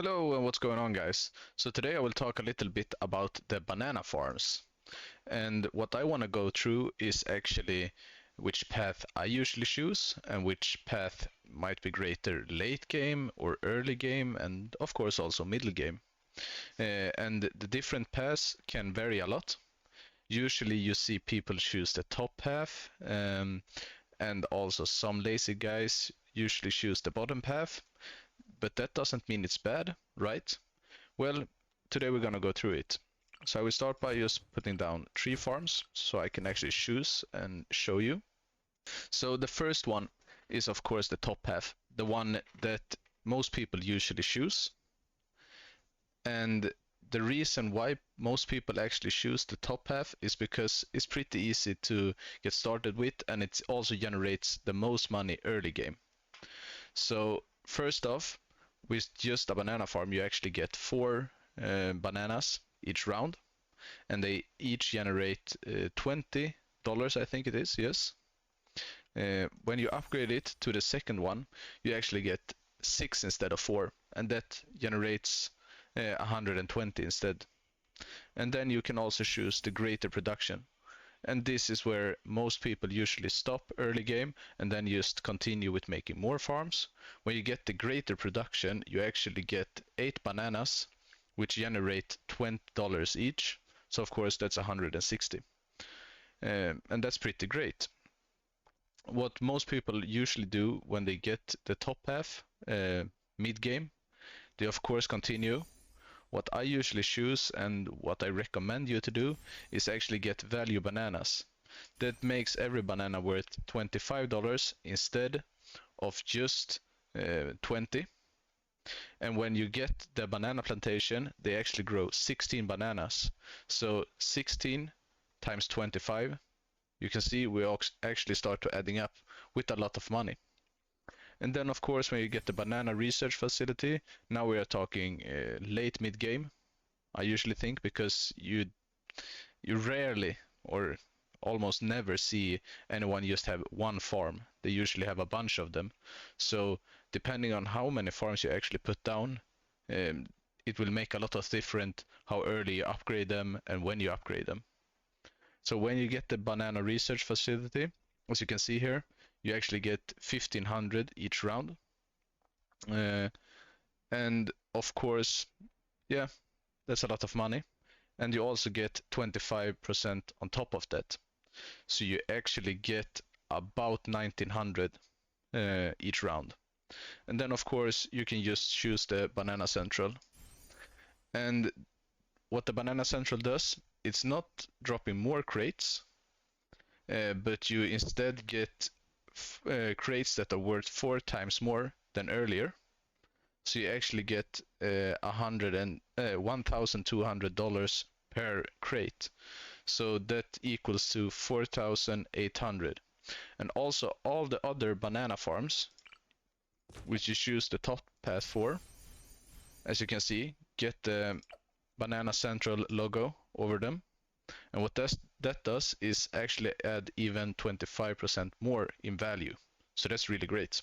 Hello and what's going on, guys? So today I will talk a little bit about the banana farms. And what I want to go through is actually which path I usually choose and which path might be greater late game or early game, and of course also middle game. And the different paths can vary a lot. Usually you see people choose the top path, and also some lazy guys usually choose the bottom path, but that doesn't mean it's bad, right? Well, today we're gonna go through it. So I will start by just putting down 3 farms so I can actually choose and show you. So the first one is of course the top path, the one that most people usually choose. And the reason why most people actually choose the top path is because it's pretty easy to get started with, and it also generates the most money early game. So first off, with just a banana farm, you actually get 4 bananas each round, and they each generate $20, I think it is, yes. When you upgrade it to the second one, you actually get 6 instead of 4, and that generates 120 instead. And then you can also choose the greater production. And this is where most people usually stop early game and then just continue with making more farms. When you get the greater production, you actually get 8 bananas, which generate $20 each. So of course that's 160. And that's pretty great. What most people usually do when they get the top path mid game, they of course continue. What I usually choose and what I recommend you to do is actually get value bananas. That makes every banana worth $25 instead of just 20. And when you get the banana plantation, they actually grow 16 bananas. So 16 times 25, you can see we actually start to adding up with a lot of money. And then of course when you get the banana research facility, now we are talking late mid game, I usually think, because you rarely or almost never see anyone just have one farm. They usually have a bunch of them. So depending on how many farms you actually put down, it will make a lot of difference how early you upgrade them and when you upgrade them. So when you get the banana research facility, as you can see here, you actually get 1500 each round. And of course, yeah, that's a lot of money. And you also get 25% on top of that. So you actually get about 1900 each round. And then of course you can just choose the Banana Central. And what the Banana Central does, it's not dropping more crates, but you instead get crates that are worth 4 times more than earlier. So you actually get $1,200 per crate. So that equals to 4,800. And also all the other banana farms, which you choose the top path for, as you can see, get the Banana Central logo over them. And what that does is actually add even 25% more in value. So that's really great.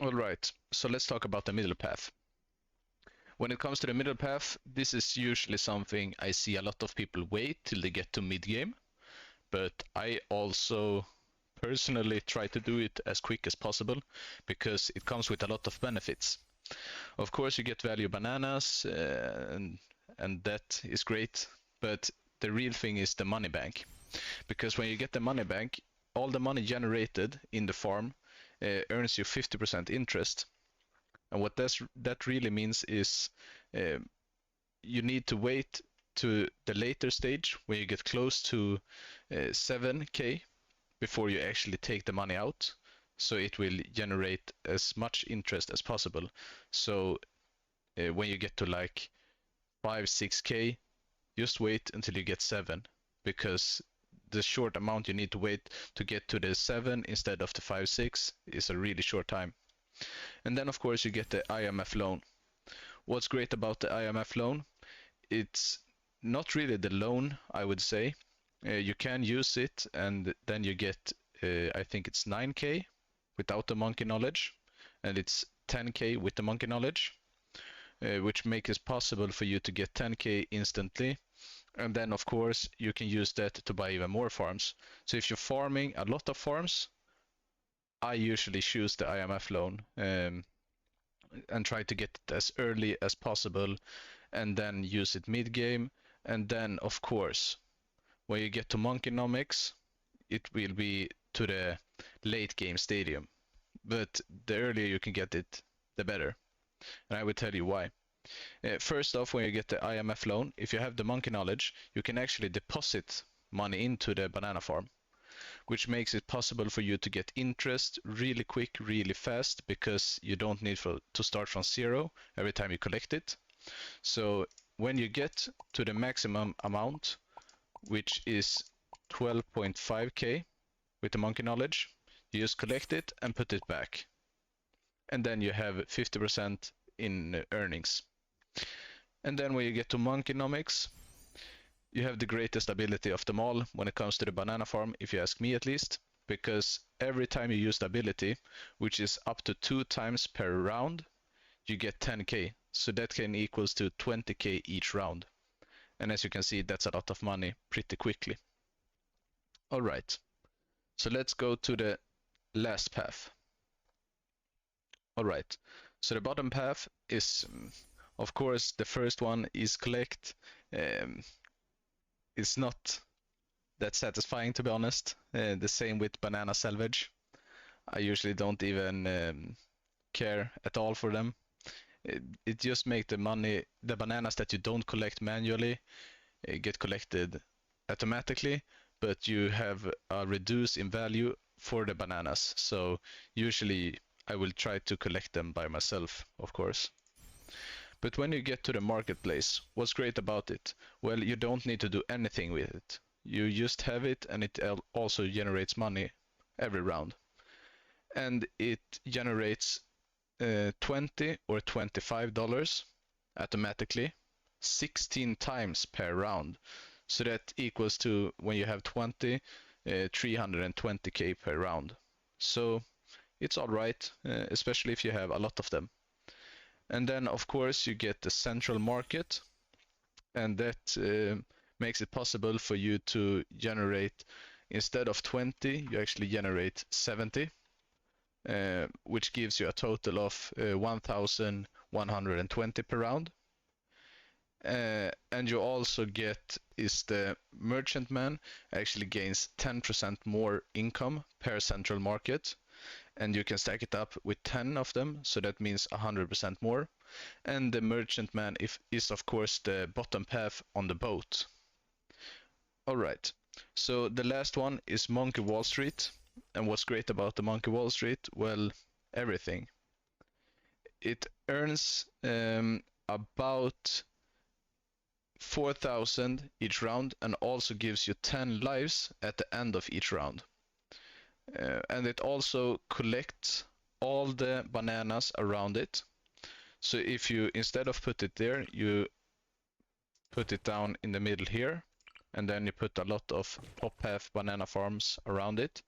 Alright, so let's talk about the middle path. When it comes to the middle path, this is usually something I see a lot of people wait till they get to mid-game, but I also personally try to do it as quick as possible because it comes with a lot of benefits. Of course, you get value bananas, and that is great, but the real thing is the money bank. Because when you get the money bank, all the money generated in the farm earns you 50% interest. And what that really means is you need to wait to the later stage when you get close to 7k before you actually take the money out. So it will generate as much interest as possible. So when you get to like 5-6k, just wait until you get 7, because the short amount you need to wait to get to the 7 instead of the 5-6 is a really short time. And then of course you get the IMF loan. What's great about the IMF loan? It's not really the loan, I would say. You can use it and then you get, I think it's 9k without the monkey knowledge, and it's 10k with the monkey knowledge. which makes it possible for you to get 10k instantly. And then of course you can use that to buy even more farms. So if you're farming a lot of farms, I usually choose the IMF loan and try to get it as early as possible and then use it mid game. And then of course when you get to Monkenomics, it will be to the late game stadium. But the earlier you can get it, the better. And I will tell you why. First off, when you get the IMF loan, if you have the monkey knowledge, you can actually deposit money into the banana farm, which makes it possible for you to get interest really quick, really fast, because you don't need to start from zero every time you collect it. So when you get to the maximum amount, which is 12.5k with the monkey knowledge, you just collect it and put it back. And then you have 50% in earnings. And then when you get to Monkenomics, you have the greatest ability of them all when it comes to the banana farm, if you ask me at least, because every time you use the ability, which is up to 2 times per round, you get 10k. So that can equals to 20k each round. And as you can see, that's a lot of money pretty quickly. All right, so let's go to the last path. All right, so the bottom path is, of course, the first one is collect. It's not that satisfying, to be honest. The same with banana salvage. I usually don't even care at all for them. It just makes the money, the bananas that you don't collect manually, get collected automatically, but you have a reduce in value for the bananas. So usually I will try to collect them by myself, of course. But when you get to the marketplace, what's great about it? Well, you don't need to do anything with it. You just have it, and it also generates money every round. And it generates 20 or $25 automatically 16 times per round. So that equals to, when you have 20, 320k per round. So it's all right, especially if you have a lot of them. And then of course you get the central market, and that makes it possible for you to generate, instead of 20, you actually generate 70, which gives you a total of 1,120 per round. And you also get is the merchantman actually gains 10% more income per central market, and you can stack it up with 10 of them, so that means 100% more. And the merchantman is of course the bottom path on the boat. All right, so the last one is Monkey Wall Street. And what's great about the Monkey Wall Street? Well, everything. It earns about 4,000 each round, and also gives you 10 lives at the end of each round. And it also collects all the bananas around it. So if you, instead of put it there, you put it down in the middle here, and then you put a lot of top path banana farms around it,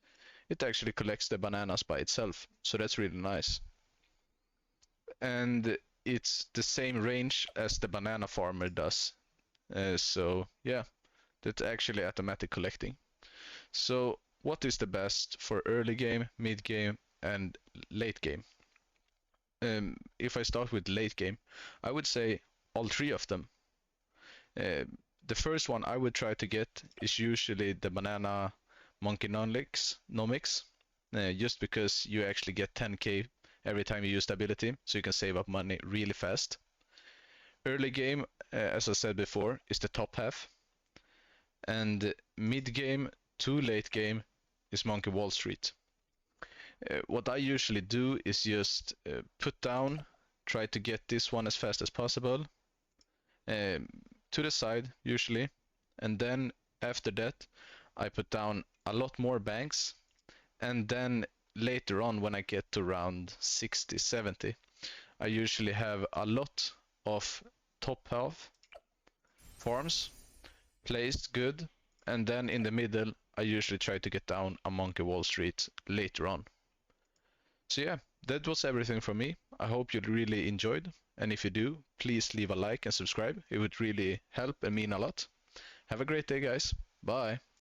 it actually collects the bananas by itself. So that's really nice. And it's the same range as the banana farmer does. So yeah, that's actually automatic collecting. So what is the best for early game, mid game, and late game? If I start with late game, I would say all 3 of them. The first one I would try to get is usually the banana Monkenomics, just because you actually get 10k every time you use the ability, so you can save up money really fast. Early game, as I said before, is the top half, and mid game to late game is Monkey Wall Street. What I usually do is just put down, try to get this one as fast as possible, to the side usually, and then after that I put down a lot more banks, and then later on when I get to around 60, 70, I usually have a lot of top half farms placed good, and then in the middle I usually try to get down a Monkey Wall Street later on. So yeah, that was everything from me. I hope you really enjoyed, And if you do, please leave a like and subscribe. It would really help and mean a lot. Have a great day, guys. Bye.